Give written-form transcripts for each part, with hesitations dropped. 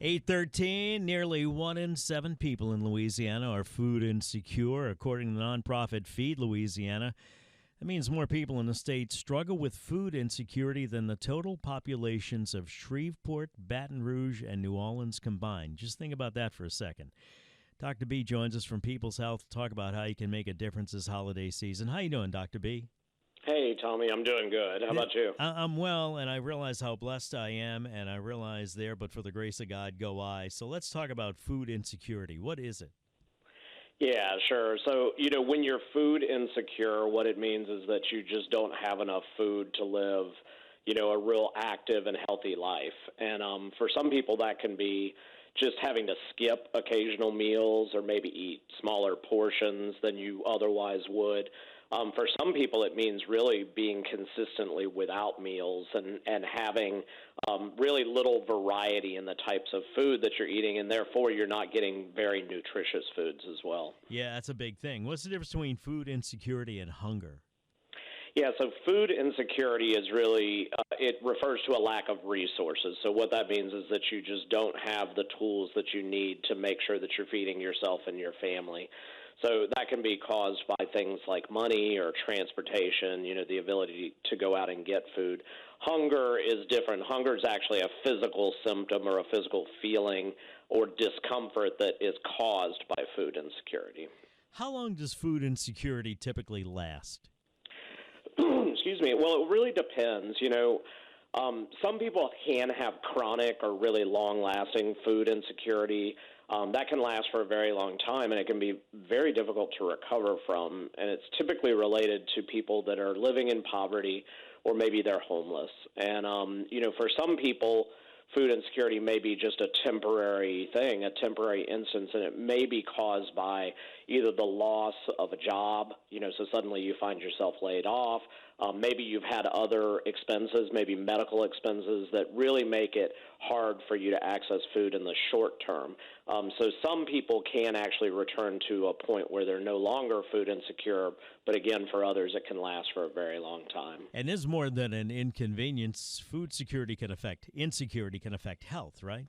813, nearly 1 in 7 people in Louisiana are food insecure, according to the nonprofit Feed Louisiana. That means more people in the state struggle with food insecurity than the total populations of Shreveport, Baton Rouge, and New Orleans combined. Just think about that for a second. Dr. B joins us from People's Health to talk about how you can make a difference this holiday season. How you doing, Dr. B? Hey, Tommy, I'm doing good. How about you? I'm well, and I realize how blessed I am, and I realize there, but for the grace of God, go I. So let's talk about food insecurity. What is it? Yeah, sure. So, when you're food insecure, what it means is that you just don't have enough food to live, a real active and healthy life. And for some people, that can be just having to skip occasional meals or maybe eat smaller portions than you otherwise would. For some people, it means really being consistently without meals and having really little variety in the types of food that you're eating, and therefore you're not getting very nutritious foods as well. Yeah, that's a big thing. What's the difference between food insecurity and hunger? Yeah, so food insecurity is really, it refers to a lack of resources. So what that means is that you just don't have the tools that you need to make sure that you're feeding yourself and your family. So that can be caused by things like money or transportation, the ability to go out and get food. Hunger is different. Hunger is actually a physical symptom or a physical feeling or discomfort that is caused by food insecurity. How long does food insecurity typically last? Excuse me. Well, it really depends. Some people can have chronic or really long-lasting food insecurity. That can last for a very long time, and it can be very difficult to recover from. And it's typically related to people that are living in poverty or maybe they're homeless. And, for some people, food insecurity may be just a temporary thing, a temporary instance, and it may be caused by either the loss of a job, so suddenly you find yourself laid off. Maybe you've had other expenses, maybe medical expenses that really make it hard for you to access food in the short term. So some people can actually return to a point where they're no longer food insecure, but again, for others, it can last for a very long time. And there's more than an inconvenience. Food insecurity can affect health, right?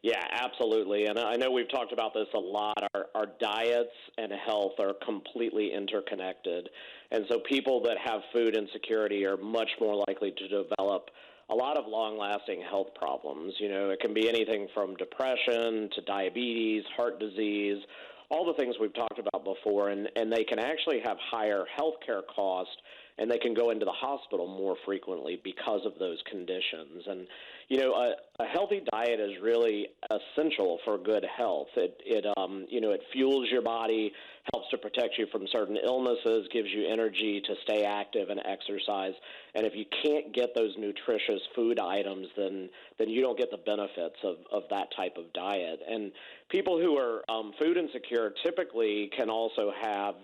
Yeah, absolutely. And I know we've talked about this a lot. Our diets and health are completely interconnected. And so people that have food insecurity are much more likely to develop a lot of long-lasting health problems. It can be anything from depression to diabetes, heart disease, all the things we've talked about before. And they can actually have higher health care costs, and they can go into the hospital more frequently because of those conditions. And, a healthy diet is really essential for good health. It fuels your body, helps to protect you from certain illnesses, gives you energy to stay active and exercise. And if you can't get those nutritious food items, then you don't get the benefits of that type of diet. And people who are food insecure typically can also have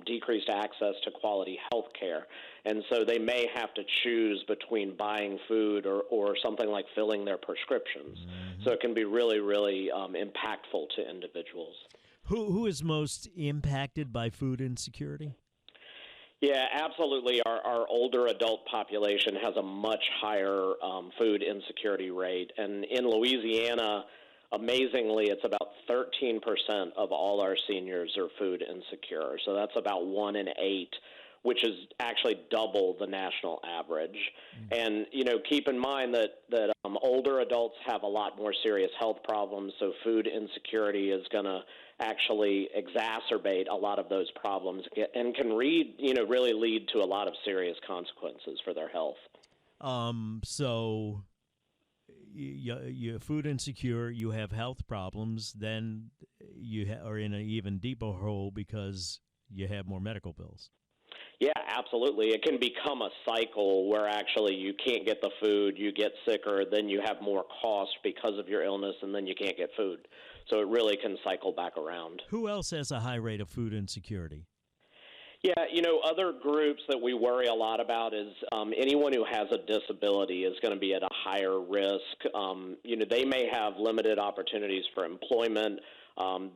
decreased access to quality health care. And so they may have to choose between buying food or something like filling their prescriptions. Mm-hmm. So it can be really, really impactful to individuals. Who is most impacted by food insecurity? Yeah, absolutely. Our older adult population has a much higher food insecurity rate. And in Louisiana, amazingly, it's about 13% of all our seniors are food insecure. So that's about 1 in 8, which is actually double the national average. And, keep in mind that older adults have a lot more serious health problems, so food insecurity is going to actually exacerbate a lot of those problems and can really lead to a lot of serious consequences for their health. So you're food insecure, you have health problems, then you are in an even deeper hole because you have more medical bills. Yeah, absolutely. It can become a cycle where actually you can't get the food, you get sicker, then you have more cost because of your illness, and then you can't get food. So it really can cycle back around. Who else has a high rate of food insecurity? Yeah, other groups that we worry a lot about is anyone who has a disability is going to be at a higher risk. They may have limited opportunities for employment.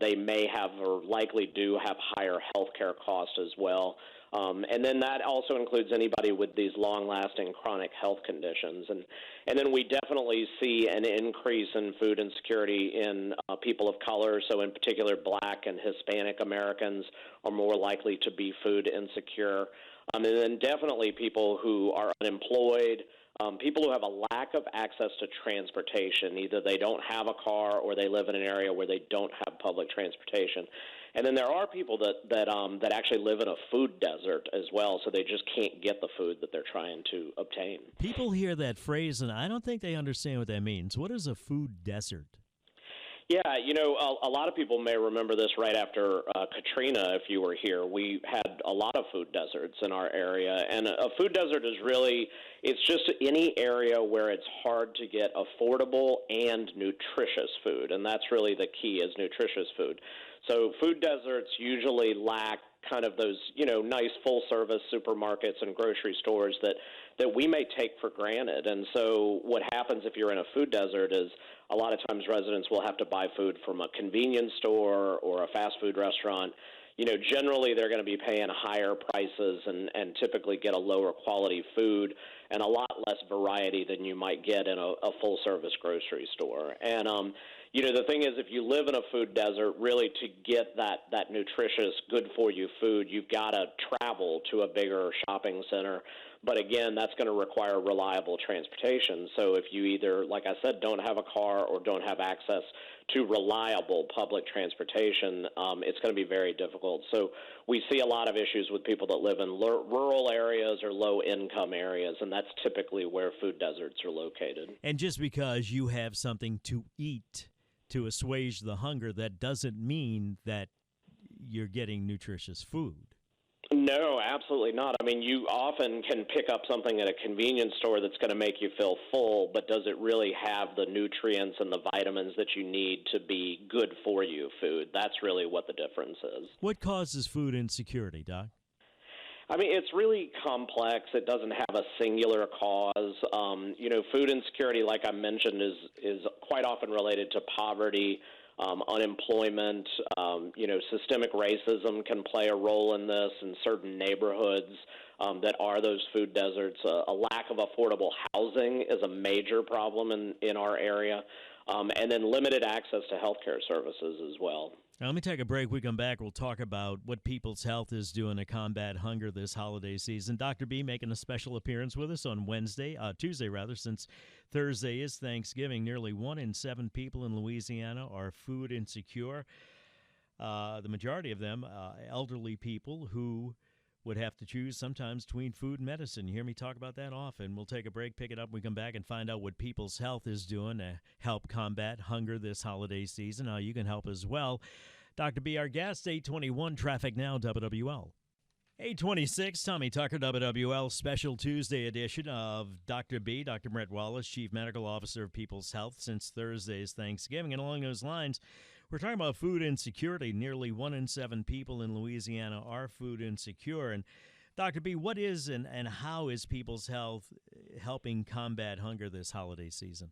They may have or likely do have higher health care costs as well. And then that also includes anybody with these long-lasting chronic health conditions. And then we definitely see an increase in food insecurity in people of color. So in particular, Black and Hispanic Americans are more likely to be food insecure. And then definitely people who are unemployed, people who have a lack of access to transportation. Either they don't have a car or they live in an area where they don't have public transportation. And then there are people that actually live in a food desert as well, so they just can't get the food that they're trying to obtain. People hear that phrase, and I don't think they understand what that means. What is a food desert? Yeah, a lot of people may remember this right after Katrina, if you were here. We had a lot of food deserts in our area, and a food desert is really, it's just any area where it's hard to get affordable and nutritious food, and that's really the key, is nutritious food. So food deserts usually lack kind of those, nice full-service supermarkets and grocery stores that we may take for granted. And so what happens if you're in a food desert is a lot of times residents will have to buy food from a convenience store or a fast food restaurant. Generally they're going to be paying higher prices and typically get a lower quality food and a lot less variety than you might get in a full-service grocery store. And the thing is, if you live in a food desert, really to get that nutritious, good-for-you food, you've got to travel to a bigger shopping center. But again, that's going to require reliable transportation. So if you either, like I said, don't have a car or don't have access to reliable public transportation, it's going to be very difficult. So we see a lot of issues with people that live in rural areas or low-income areas, and that's typically where food deserts are located. And just because you have something to eat to assuage the hunger, that doesn't mean that you're getting nutritious food. No, absolutely not. I mean, you often can pick up something at a convenience store that's going to make you feel full, but does it really have the nutrients and the vitamins that you need to be good for you food? That's really what the difference is. What causes food insecurity, Doc? I mean, it's really complex. It doesn't have a singular cause. Food insecurity, like I mentioned, is quite often related to poverty, unemployment. Systemic racism can play a role in this in certain neighborhoods that are those food deserts. A lack of affordable housing is a major problem in our area, and then limited access to healthcare services as well. Now, let me take a break. We come back, we'll talk about what People's Health is doing to combat hunger this holiday season. Dr. B making a special appearance with us on Tuesday, since Thursday is Thanksgiving. Nearly 1 in 7 people in Louisiana are food insecure. The majority of them elderly people who would have to choose sometimes between food and medicine. You hear me talk about that often. We'll take a break, pick it up, we come back and find out what People's Health is doing to help combat hunger this holiday season. How you can help as well. Dr. B, our guest, 821 Traffic Now, WWL. 826, Tommy Tucker, WWL, special Tuesday edition of Dr. B, Dr. Brent Wallis, Chief Medical Officer of People's Health since Thursday's Thanksgiving. And along those lines, we're talking about food insecurity. Nearly 1 in 7 people in Louisiana are food insecure. And Dr. B, what is and how is People's Health helping combat hunger this holiday season?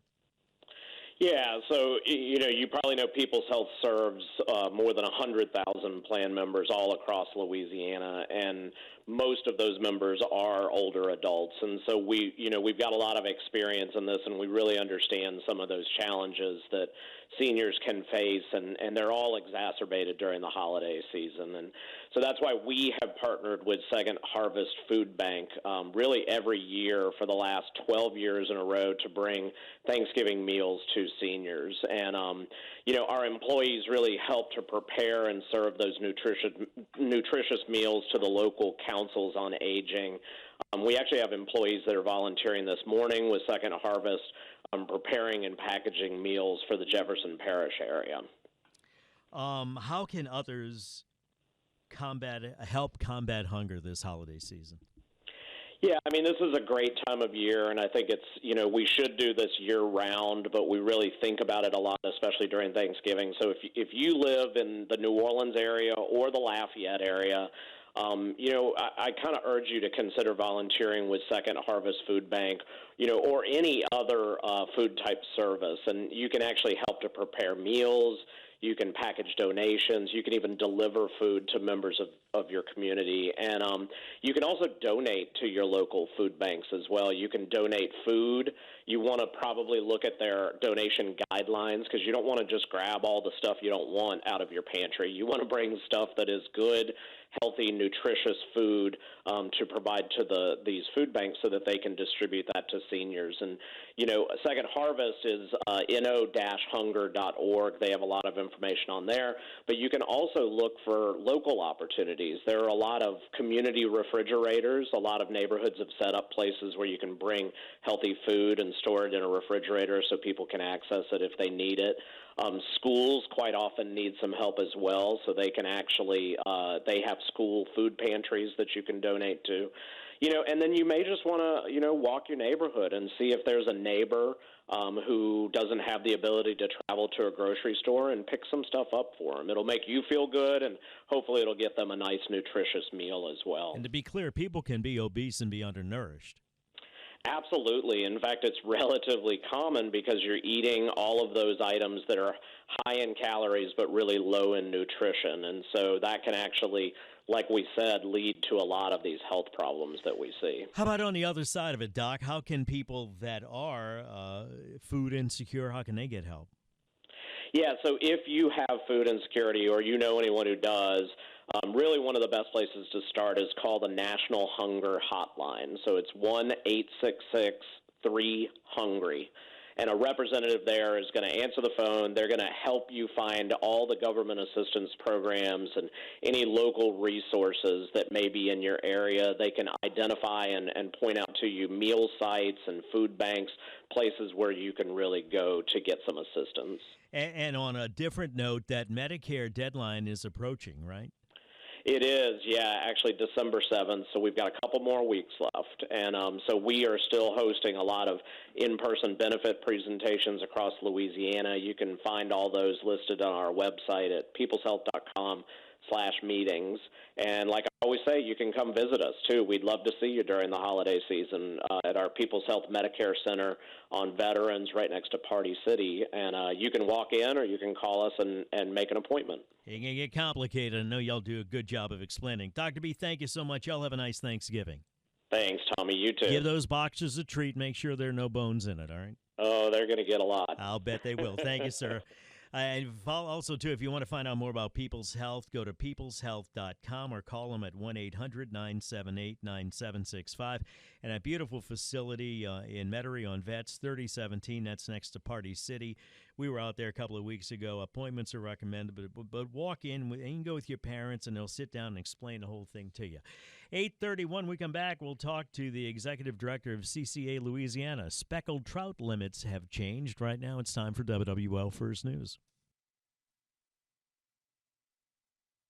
Yeah, so, you probably know People's Health serves more than 100,000 plan members all across Louisiana, and most of those members are older adults. And so we've got a lot of experience in this, and we really understand some of those challenges that seniors can face, and they're all exacerbated during the holiday season. And so that's why we have partnered with Second Harvest Food Bank really every year for the last 12 years in a row to bring Thanksgiving meals to seniors. And, our employees really help to prepare and serve those nutritious meals to the local councils on aging. We actually have employees that are volunteering this morning with Second Harvest, preparing and packaging meals for the Parish area. How can others help combat hunger this holiday season? Yeah, I mean, this is a great time of year, and I think it's, we should do this year-round, but we really think about it a lot, especially during Thanksgiving. So if you live in the New Orleans area or the Lafayette area, I kind of urge you to consider volunteering with Second Harvest Food Bank, or any other food-type service. And you can actually help to prepare meals. You can package donations. You can even deliver food to members of your community. And you can also donate to your local food banks as well. You can donate food. You want to probably look at their donation guidelines, because you don't want to just grab all the stuff you don't want out of your pantry. You want to bring stuff that is good, healthy, nutritious food to provide to these food banks so that they can distribute that to seniors. And, Second Harvest is no-hunger.org. They have a lot of information on there. But you can also look for local opportunities. There are a lot of community refrigerators. A lot of neighborhoods have set up places where you can bring healthy food and store it in a refrigerator so people can access it if they need it. Schools quite often need some help as well, so they can actually they have school food pantries that you can donate to. And then you may just want to, walk your neighborhood and see if there's a neighbor who doesn't have the ability to travel to a grocery store, and pick some stuff up for them. It'll make you feel good, and hopefully it'll get them a nice, nutritious meal as well. And to be clear, people can be obese and be undernourished. Absolutely. In fact, it's relatively common because you're eating all of those items that are high in calories but really low in nutrition. And so that can actually, like we said, lead to a lot of these health problems that we see. How about on the other side of it, Doc? How can people that are food insecure, how can they get help? Yeah, so if you have food insecurity or you know anyone who does, really one of the best places to start is call the National Hunger Hotline. So it's 1-866-3-HUNGRY. And a representative there is going to answer the phone. They're going to help you find all the government assistance programs and any local resources that may be in your area. They can identify and point out to you meal sites and food banks, places where you can really go to get some assistance. And on a different note, that Medicare deadline is approaching, right? It is, yeah, actually December 7th, so we've got a couple more weeks left. And so we are still hosting a lot of in-person benefit presentations across Louisiana. You can find all those listed on our website at peopleshealth.com/meetings. And like I always say, you can come visit us, too. We'd love to see you during the holiday season at our People's Health Medicare Center on Veterans right next to Party City. And you can walk in or you can call us and make an appointment. It can get complicated. I know y'all do a good job of explaining. Dr. B, thank you so much. Y'all have a nice Thanksgiving. Thanks, Tommy. You too. Give those boxes a treat. Make sure there are no bones in it, all right? Oh, they're going to get a lot. I'll bet they will. Thank you, sir. And also, too, if you want to find out more about People's Health, go to peopleshealth.com or call them at 1-800-978-9765. And a beautiful facility in Metairie on Vets, 3017. That's next to Party City. We were out there a couple of weeks ago. Appointments are recommended, but walk in. And you can go with your parents, and they'll sit down and explain the whole thing to you. 8:31, we come back. We'll talk to the executive director of CCA Louisiana. Speckled trout limits have changed. Right now, it's time for WWL First News.